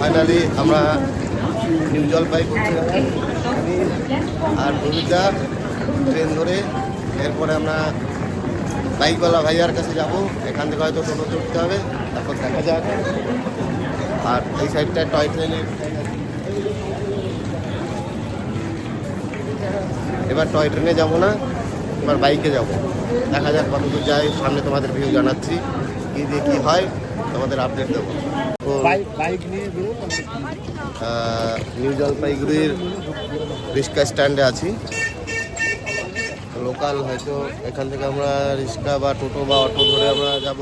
Finally আমরা new Jalpaiguri আর ভূমিকা train ধরে এরপরে আমরা বাইকওয়ালা ভাইয়ার কাছে যাব। এখান থেকে হয়তো টোটো চড়তে হবে, তারপর দেখা যাক। আর এই সাইডটা টয় ট্রেনের, এবার টয় ট্রেনে যাবো না, এবার বাইকে যাব। দেখা যাক কতদূর যাই, সামনে তোমাদের ভিউ জানাচ্ছি, কী দিয়ে কী হয় তোমাদের আপডেট দেবো। তো বাইক নিয়ে নিউ জলপাইগুড়ির রিক্সা স্ট্যান্ডে আছি। লোকাল হয়তো এখান থেকে আমরা রিক্সা বা টোটো বা অটো ধরে আমরা যাব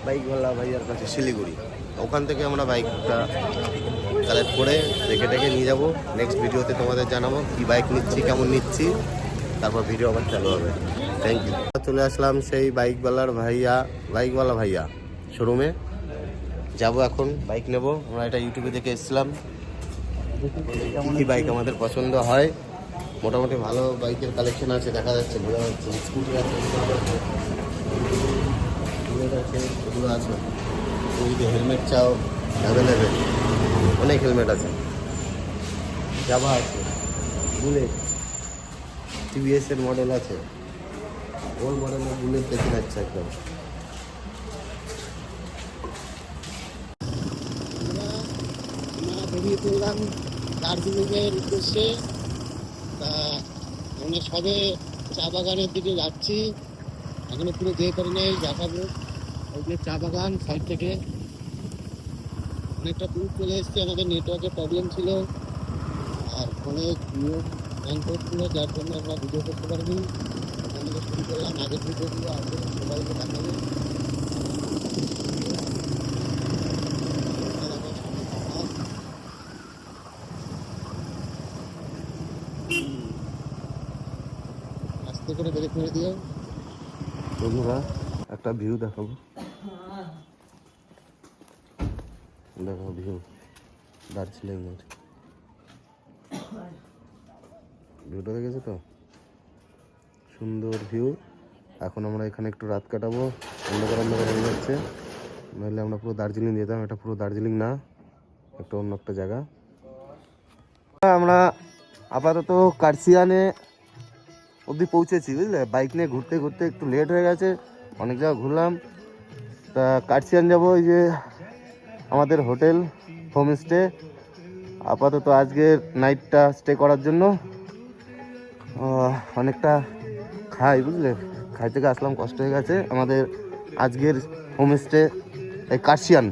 বাইকওয়ালা ভাইয়ার কাছে শিলিগুড়ি। ওখান থেকে আমরা বাইকটা কালেক্ট করে রেখে টেকে নিয়ে যাব। নেক্সট ভিডিওতে তোমাদের জানাবো কি বাইক নিচ্ছি, কেমন নিচ্ছি, তারপর ভিডিও আবার চালু হবে। Thank you. চলে আসলাম সেই বাইকওয়ালা ভাইয়া শোরুমে। যাব এখন, বাইক নেব। আমরা এটা ইউটিউবে দেখে এসেছিলাম, কি বাইক আমাদের পছন্দ হয়। মোটামুটি ভালো বাইকের কালেকশন আছে, দেখা যাচ্ছে, বোঝা যাচ্ছে। স্কুটি আছে, এগুলো আছে। তুমি যদি হেলমেট চাও অ্যাভেলেবেল, অনেক হেলমেট আছে। জাভা আছে, বুলেট, টিভিএসের মডেল আছে, ওল্ড মডেলের বুলেট দেখে যাচ্ছে একদম। আমরা বেরিয়ে পড়লাম দার্জিলিংয়ের উদ্দেশ্যে। তা আমরা সবে চা বাগানের দিকে যাচ্ছি, এখনো পুরো যেতে পারি নাই, দেখাবো। ওই যে চা বাগান সাইড থেকে অনেকটা দূর চলে এসেছি। আমাদের নেটওয়ার্কের প্রবলেম ছিল আর অনেক নিয়ম ব্যাংকক ছিল, যার জন্য আমরা ভিডিও করতে পারিনি। ওখান থেকে শুরু করলাম, আগের ভিডিওগুলো আসলে সবাইকে দেখাবো। আস্তে করে ব্রেক করে দিও বন্ধুরা, একটা ভিউ দেখাবো। দেখো ভিউ দার্জিলিংয়ের ভিউটা দেখেছো তো, সুন্দর ভিউ। এখন আমরা এখানে একটু রাত কাটাবো, অন্ধকার হয়ে যাচ্ছে। নাহলে আমরা পুরো দার্জিলিং যেতাম, এটা পুরো দার্জিলিং না, একটা অন্য একটা জায়গা। আমরা আপাতত কার্সিয়ানে অবধি পৌঁছেছি, বুঝলে। বাইক নিয়ে ঘুরতে ঘুরতে একটু লেট হয়ে গেছে, অনেক জায়গা ঘুরলাম। তা কার্সিয়ান যাবো, ওই যে আমাদের হোটেল হোমস্টে। আপাতত আজকে নাইটটা স্টে করার জন্য অনেকটা খাই, বুঝলে। খাই থেকে আসলাম, কষ্ট হয়ে গেছে। আমাদের আজকের হোমস্টে এই কার্সিয়ান।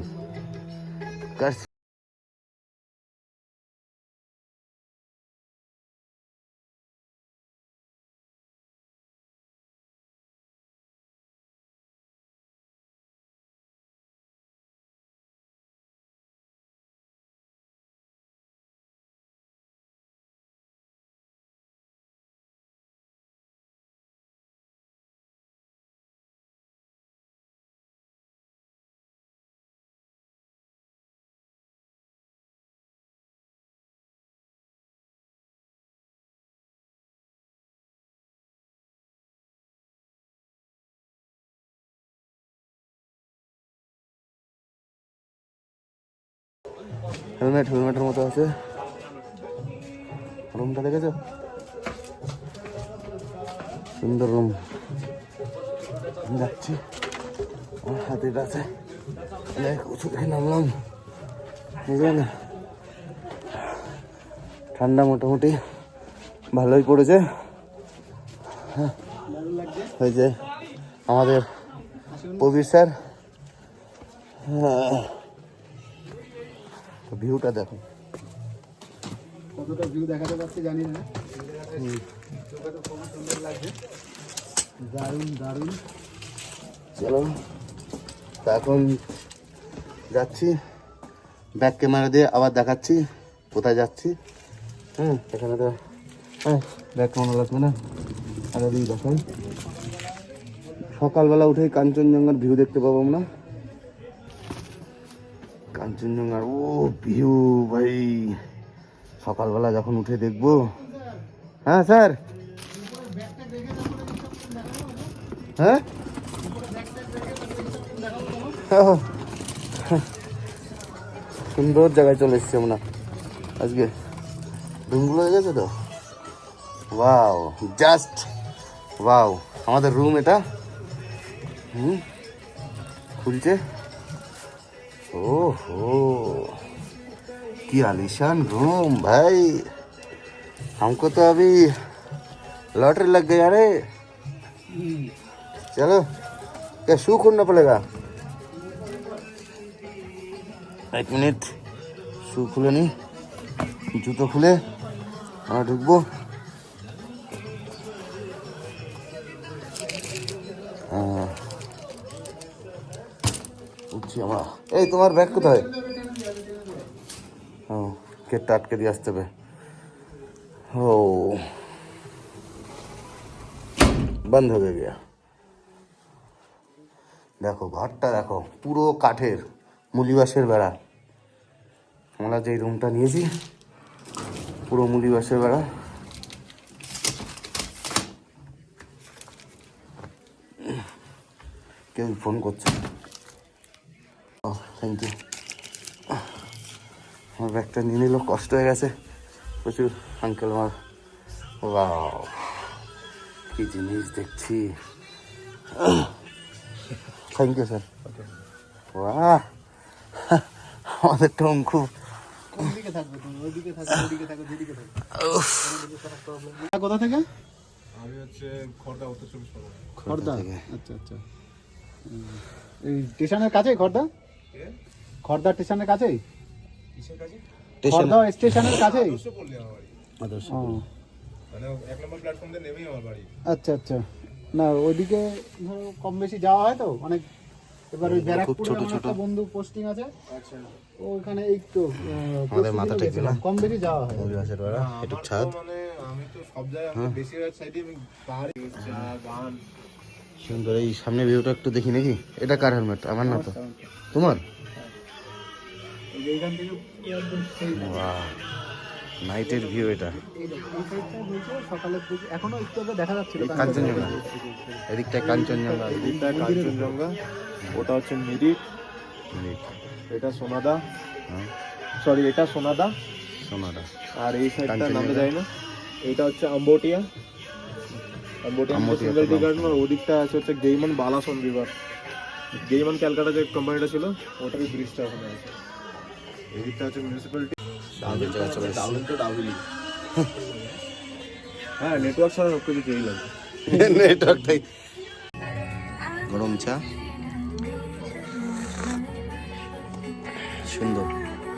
হেলমেটের মতো আছে। রুমটা দেখেছো, সুন্দর রুম। যাচ্ছি, আমার হাতে আছে, উঁচু থেকে নামলাম, বুঝলেন। ঠান্ডা মোটামুটি ভালোই পড়েছে। হ্যাঁ, ওই যে আমাদের প্রবীর স্যার। হ্যাঁ, ভিউটা দেখো, কতটা ভিউ দেখাতে পারছি জানি না। সুন্দর লাগছে, দারুণ দারুণ। চলো, তা এখন যাচ্ছি, ব্যাক ক্যামেরা দিয়ে আবার দেখাচ্ছি কোথায় যাচ্ছি। এখানে তো ব্যাক ক্যামেরা লাগবে না, আগে দিয়ে দেখাই। সকালবেলা উঠেই কাঞ্চনজঙ্ঘার ভিউ দেখতে পাবো আমরা। কাঞ্চনজঙ্ঘার ও ভিউ ভাই, সকালবেলা যখন উঠে দেখবো। হ্যাঁ স্যার, হ্যাঁ সুন্দর জায়গায় চলে এসছি আমরা আজকে। রুমগুলো হয়ে গেছে তো, ওয়াও, জাস্ট ওয়াও। আমাদের রুম এটা। খুলছে। ও हो, কি आलीशान रूम भाई। हमको तो अभी लॉटरी लग गया रे। चलो, क्या शू खोलना पड़ेगा? एक मिनट, शू खुले नहीं, जूतो खुले, আমরা ঢুকবো। উঠছি আমরা। এই তোমার ব্যাগ কোথায়? ও, গেটটা আটকে দিয়ে আসতে হবে। ও, বন্ধ হয়ে গিয়া। দেখো ঘরটা দেখো, পুরো কাঠের, মুলিবাসের বেড়া। আমরা যে রুমটা নিয়েছি পুরো মুলিবাসের বেড়া। কেউ ফোন করছে। ও থ্যাংক ইউ। আমার ব্যাগটা নিয়ে নিল, কষ্ট হয়ে গেছে প্রচুর। আঙ্কেল আমার, ওয়াও কি জিনিস দেখছি। Thank you sir. বাহ, আমাদের টং খুব। ওইদিকে থাকবে তুমি, ওইদিকে থাকবে, ওইদিকে থাকবে, যেদিকে থাকবে। কোথা থেকে? আমি হচ্ছে খড়দা, উত্তর 24 পরগনা। খড়দা। আচ্ছা আচ্ছা। এই স্টেশনের কাছেই খড়দা? খড়দা স্টেশনের কাছেই? কিসের কাছে? খড়দা স্টেশনের কাছেই? আদর্শ পল্লী আমার বাড়ি। আদর্শ। ও, মানে 1 নম্বর প্ল্যাটফর্ম দিয়ে নেমেই আমার বাড়ি। আচ্ছা আচ্ছা। না ওইদিকে ধরো কম বেশি যাওয়া হয় তো অনেক। এবার ওই ব্যারাকপুরে আমার একটা বন্ধু পোস্টিং আছে। আচ্ছা। ওখানে এই তো আমাদের মাথা টেকবে না। কম বেশি যাওয়া হয়। মুলিবাসের বেড়া, একটু ছাদ। মানে আমি তো সব জায়গায়, আমি বেশিরভাগ সাইডে আমি পাহাড়ি চা, গান। সুন্দর। এই সামনে ভিউটা একটু দেখি নাকি? এটা কার হেলমেট? আমার না তো, তোমার? এইখান থেকে একদম সেই বাহ, নাইটের ভিউ এটা। এই সাইডটা বলছে সকালের দিকে এখনো একটু আগে দেখা যাচ্ছিল কাঞ্চনজঙ্ঘা, এদিকটা কাঞ্চনজঙ্ঘা। এটা কাঞ্চনজঙ্ঘা, ওটা হচ্ছে মিরিক, এটা সোনাদা, হ্যাঁ, সরি এটা সোনাদা। সোনাডা। আর এই সাইডটা নামে কাঞ্চনজঙ্ঘা। যায় না, এটা হচ্ছে আম্বোটিয়া। আম্বোটিয়া আম্বোটিয়া সিঙ্গেল টি তো গার্ডেন। আর ওদিকটা আছে হচ্ছে গেইমান বালাসন রিভার। গেইমান ক্যালকাটা যে কোম্পানিটা ছিল, ওটারই ব্রিজটা ওখানে আছে। এদিকটা হচ্ছে মিউনিসিপ্যালিটি। আমাদের জায়গা চলে এসেছি। হ্যাঁ, নেটওয়ার্ক ছাড়া সব কিছু চেয়ে লাগে। নেটওয়ার্কটাই। গরম চা, সুন্দর।